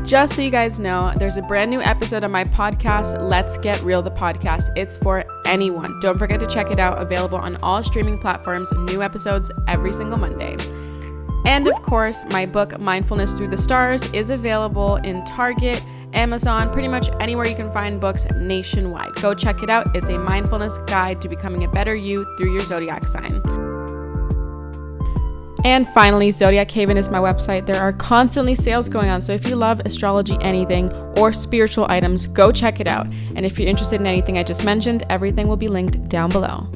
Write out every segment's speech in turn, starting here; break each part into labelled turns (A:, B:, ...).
A: Just so you guys know, there's a brand new episode on my podcast, Let's Get Real, the podcast. It's for anyone. Don't forget to check it out. Available on all streaming platforms. New episodes every single Monday. And of course, my book, Mindfulness Through the Stars, is available in Target, Amazon, pretty much anywhere you can find books nationwide. Go check it out. It's a mindfulness guide to becoming a better you through your zodiac sign. And finally, Zodiac Haven is my website. There are constantly sales going on, so if you love astrology, anything, or spiritual items, go check it out. And if you're interested in anything I just mentioned, everything will be linked down below.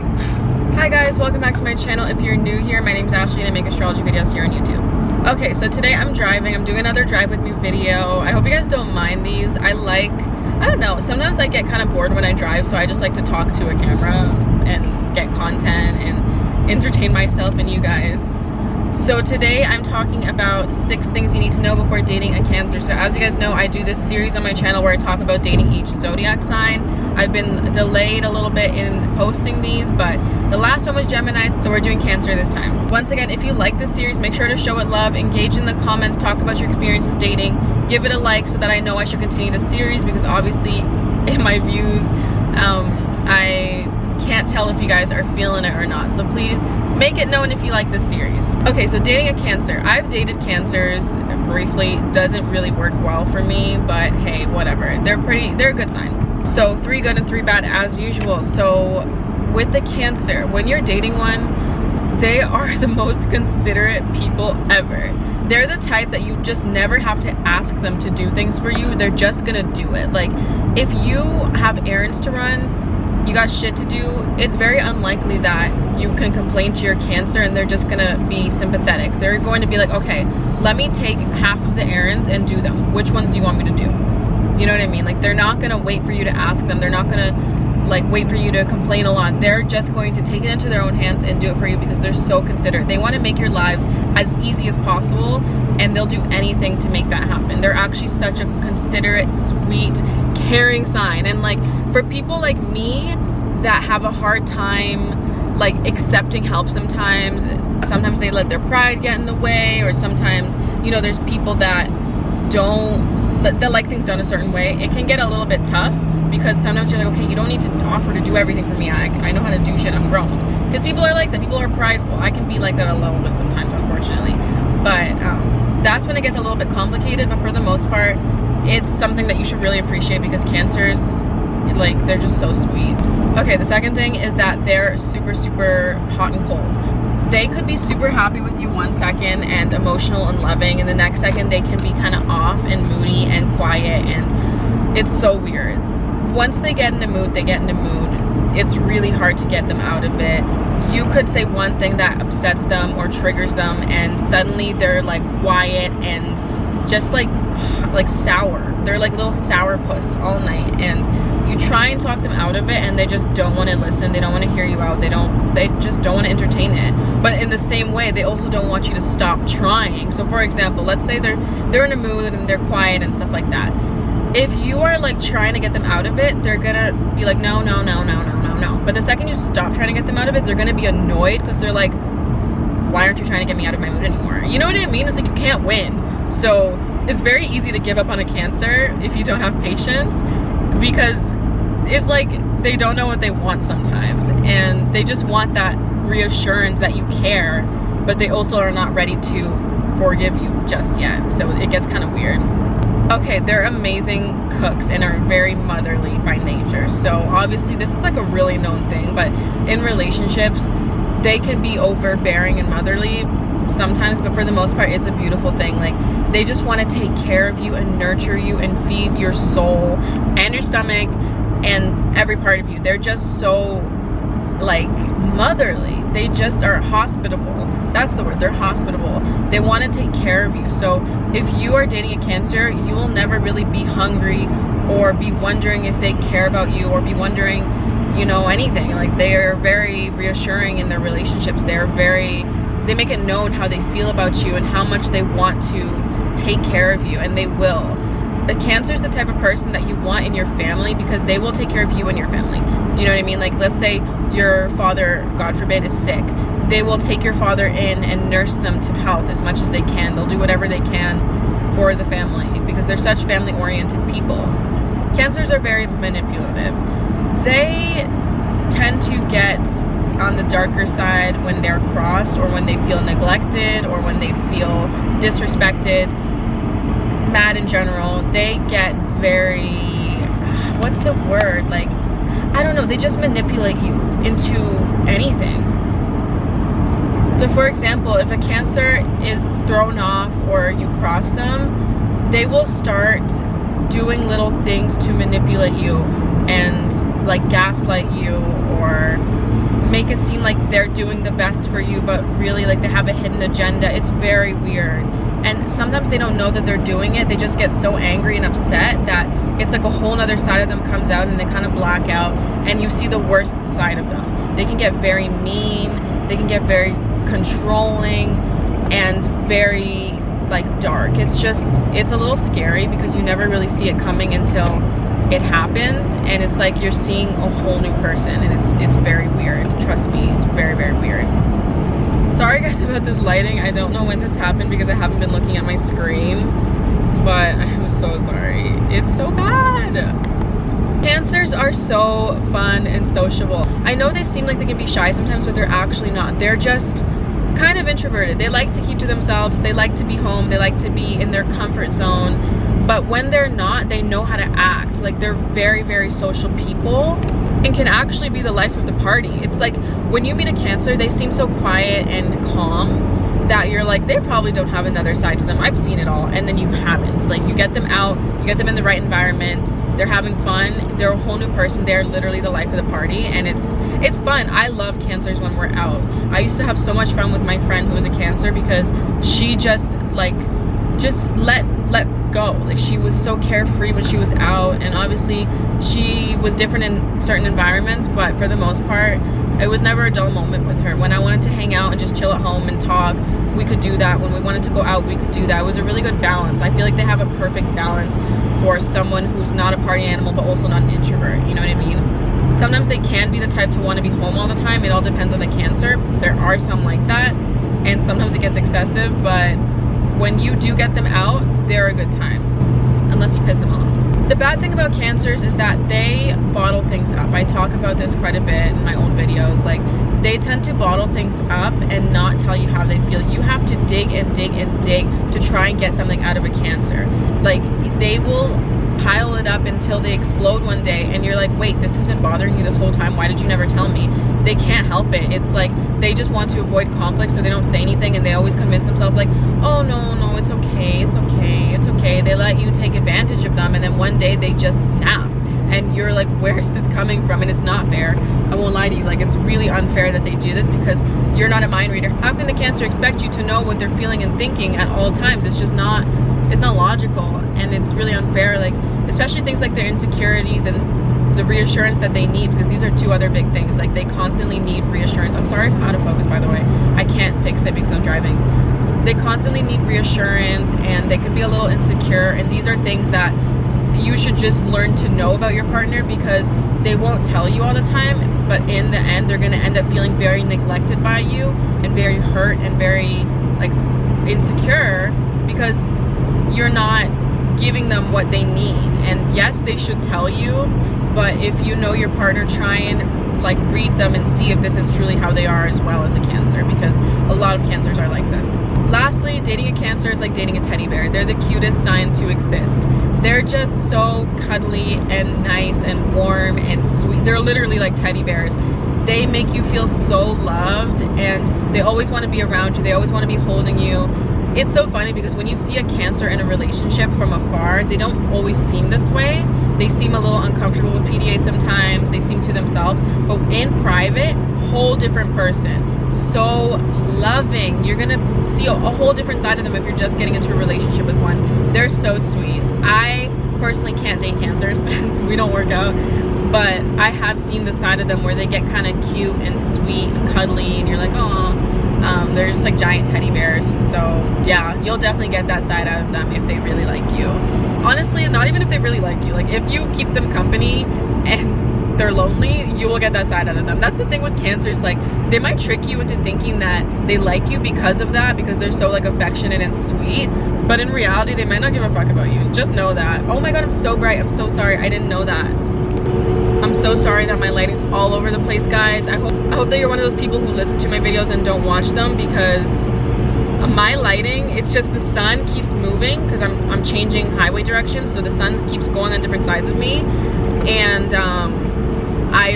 A: Hi guys, welcome back to my channel. If you're new here, my name's Ashley and I make astrology videos here on YouTube. Okay, so today I'm driving. I'm doing another drive with me video. I hope you guys don't mind these. I don't know, sometimes I get kind of bored when I drive, so I just like to talk to a camera and get content and entertain myself and you guys. So today I'm talking about 6 things you need to know before dating a Cancer. So as you guys know, I do this series on my channel where I talk about dating each zodiac sign. I've been delayed a little bit in posting these, but the last one was Gemini, so we're doing Cancer this time. Once again, if you like this series, make sure to show it love, engage in the comments, talk about your experiences dating, give it a like so that I know I should continue the series, because obviously in my views, I can't tell if you guys are feeling it or not. So please make it known if you like this series. Okay, so dating a Cancer. I've dated Cancers briefly. Doesn't really work well for me, but hey, whatever. They're a good sign. So 3 good and 3 bad as usual. So with the Cancer, when you're dating one, they are the most considerate people ever. They're the type that you just never have to ask them to do things for you. They're just gonna do it. Like, if you have errands to run, you got shit to do, it's very unlikely that you can complain to your Cancer and they're just gonna be sympathetic. They're going to be like, okay, let me take half of the errands and do them. Which ones do you want me to do? You know what I mean? Like, they're not gonna wait for you to ask them. They're not gonna like wait for you to complain a lot. They're just going to take it into their own hands and do it for you because they're so considerate. They want to make your lives as easy as possible, and they'll do anything to make that happen. They're actually such a considerate, sweet, caring sign. And like, for people like me that have a hard time like accepting help sometimes they let their pride get in the way, or sometimes, you know, there's people that like things done a certain way. It can get a little bit tough because sometimes you're like, okay, you don't need to offer to do everything for me. I know how to do shit. I'm grown. Because people are like that. People are prideful. I can be like that a little bit sometimes, unfortunately. But that's when it gets a little bit complicated. But for the most part, it's something that you should really appreciate, because Cancers, like, they're just so sweet. Okay, the second thing is that they're super, super hot and cold. They could be super happy with you one second and emotional and loving, and the next second they can be kind of off and moody and quiet, and it's so weird. Once they get in a mood, they get in a mood. It's really hard to get them out of it. You could say one thing that upsets them or triggers them, and suddenly they're like quiet and just like sour. They're like little sourpuss all night, and you try and talk them out of it and they just don't want to listen. They don't want to hear you out. They just don't want to entertain it. But in the same way, they also don't want you to stop trying. So for example, let's say they're in a mood and they're quiet and stuff like that. If you are like trying to get them out of it, they're gonna be like, no. But the second you stop trying to get them out of it, they're gonna be annoyed, because they're like, why aren't you trying to get me out of my mood anymore? You know what I mean? It's like, you can't win. So it's very easy to give up on a Cancer if you don't have patience, because it's like they don't know what they want sometimes, and they just want that reassurance that you care, but they also are not ready to forgive you just yet. So it gets kind of weird. Okay, they're amazing cooks and are very motherly by nature. So obviously this is like a really known thing, but in relationships, they can be overbearing and motherly sometimes, but for the most part, it's a beautiful thing. Like, they just want to take care of you and nurture you and feed your soul and your stomach and every part of you. They're just so like motherly. They just are hospitable. That's the word. They're hospitable. They want to take care of you. So if you are dating a Cancer, you will never really be hungry or be wondering if they care about you, or be wondering, you know, anything. Like, they are very reassuring in their relationships. They make it known how they feel about you and how much they want to take care of you, and they will. A Cancer is the type of person that you want in your family, because they will take care of you and your family. Do you know what I mean? Like, let's say your father, God forbid, is sick. They will take your father in and nurse them to health as much as they can. They'll do whatever they can for the family because they're such family-oriented people. Cancers are very manipulative. They tend to get on the darker side when they're crossed, or when they feel neglected, or when they feel disrespected, mad in general. They get very, what's the word? Like, I don't know, they just manipulate you into anything. So for example, if a Cancer is thrown off or you cross them, they will start doing little things to manipulate you and like gaslight you, or make it seem like they're doing the best for you, but really like they have a hidden agenda. It's very weird. And sometimes they don't know that they're doing it. They just get so angry and upset that it's like a whole nother side of them comes out, and they kind of black out, and you see the worst side of them. They can get very mean, they can get very controlling, and very like dark. It's a little scary because you never really see it coming until it happens, and it's like you're seeing a whole new person, and it's very weird. Trust me, it's very, very weird. Sorry guys about this lighting. I don't know when this happened because I haven't been looking at my screen, but I'm so sorry. It's so bad. Cancers are so fun and sociable. I know they seem like they can be shy sometimes, but they're actually not. They're just kind of introverted. They like to keep to themselves. They like to be home. They like to be in their comfort zone. But when they're not, they know how to act. Like, they're very, very social people and can actually be the life of the party. It's like when you meet a Cancer, they seem so quiet and calm that you're like, they probably don't have another side to them. I've seen it all. And then you haven't. Like, you get them out, you get them in the right environment, they're having fun, they're a whole new person, they're literally the life of the party, and it's fun. I love Cancers when we're out. I used to have so much fun with my friend who was a Cancer because she just let go. Like, she was so carefree when she was out, and obviously she was different in certain environments, but for the most part it was never a dull moment with her. When I wanted to hang out and just chill at home and talk, we could do that. When we wanted to go out, we could do that. It was a really good balance. I feel like they have a perfect balance for someone who's not a party animal but also not an introvert, you know what I mean? Sometimes they can be the type to want to be home all the time. It all depends on the Cancer. There are some like that, and sometimes it gets excessive, but when you do get them out, they're a good time, unless you piss them off. The bad thing about Cancers is that they bottle things up. I talk about this quite a bit in my own videos. Like, they tend to bottle things up and not tell you how they feel. You have to dig and dig and dig to try and get something out of a Cancer. Like, they will pile it up until they explode one day, and you're like, wait, this has been bothering you this whole time, why did you never tell me? They can't help it. It's like they just want to avoid conflict, so they don't say anything, and they always convince themselves like, oh no, it's okay, it's okay, it's okay. They let you take advantage of them, and then one day they just snap, and you're like, where is this coming from? And it's not fair. I won't lie to you, like, it's really unfair that they do this because you're not a mind reader. How can the Cancer expect you to know what they're feeling and thinking at all times? It's just not, it's not logical, and it's really unfair. Like, especially things like their insecurities and the reassurance that they need, because these are two other big things. Like, they constantly need reassurance. I'm sorry if I'm out of focus, by the way. I can't fix it because I'm driving. They constantly need reassurance, and they can be a little insecure, and these are things that you should just learn to know about your partner, because they won't tell you all the time, but in the end they're going to end up feeling very neglected by you and very hurt and very like insecure because you're not giving them what they need. And yes, they should tell you, but if you know your partner, try and like read them and see if this is truly how they are as well as a Cancer, because a lot of Cancers are like this. Lastly, dating a Cancer is like dating a teddy bear. They're the cutest sign to exist. They're just so cuddly and nice and warm and sweet. They're literally like teddy bears. They make you feel so loved, and they always want to be around you. They always want to be holding you. It's so funny because when you see a Cancer in a relationship from afar, they don't always seem this way. They seem a little uncomfortable with PDA sometimes. They seem to themselves, but in private, whole different person. So loving. You're gonna see a whole different side of them if you're just getting into a relationship with one. They're so sweet. I personally can't date Cancers. We don't work out, but I have seen the side of them where they get kind of cute and sweet and cuddly, and you're like, oh. They're just like giant teddy bears. So yeah, you'll definitely get that side out of them if they really like you. Honestly, not even if they really like you. Like, if you keep them company and they're lonely, you will get that side out of them. That's the thing with Cancers. Like, they might trick you into thinking that they like you because of that, because they're so like affectionate and sweet, but in reality they might not give a fuck about you. Just know that. Oh my god, I'm so bright. I'm so sorry. I didn't know that. I'm so sorry that my lighting's all over the place, guys. I hope that you're one of those people who listen to my videos and don't watch them, because my lighting, it's just the sun keeps moving because I'm changing highway directions, so the sun keeps going on different sides of me, and I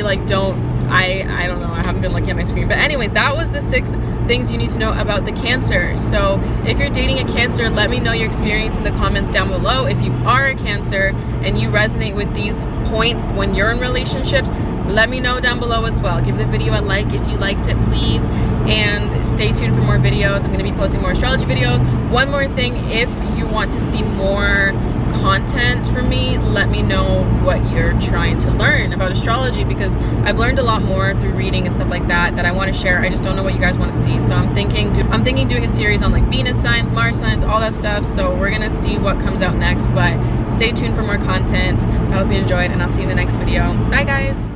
A: don't know, I haven't been looking at my screen. But anyways, that was the 6 things you need to know about the Cancer. So if you're dating a Cancer, let me know your experience in the comments down below. If you are a Cancer and you resonate with these points when you're in relationships, let me know down below as well. Give the video a like if you liked it, please, and stay tuned for more videos. I'm going to be posting more astrology videos. One more thing, if you want to see more content from me, let me know what you're trying to learn about astrology, because I've learned a lot more through reading and stuff like that I want to share. I just don't know what you guys want to see, so I'm thinking doing a series on like Venus signs, Mars signs, all that stuff. So we're gonna see what comes out next, but stay tuned for more content. I hope you enjoyed, and I'll see you in the next video. Bye guys.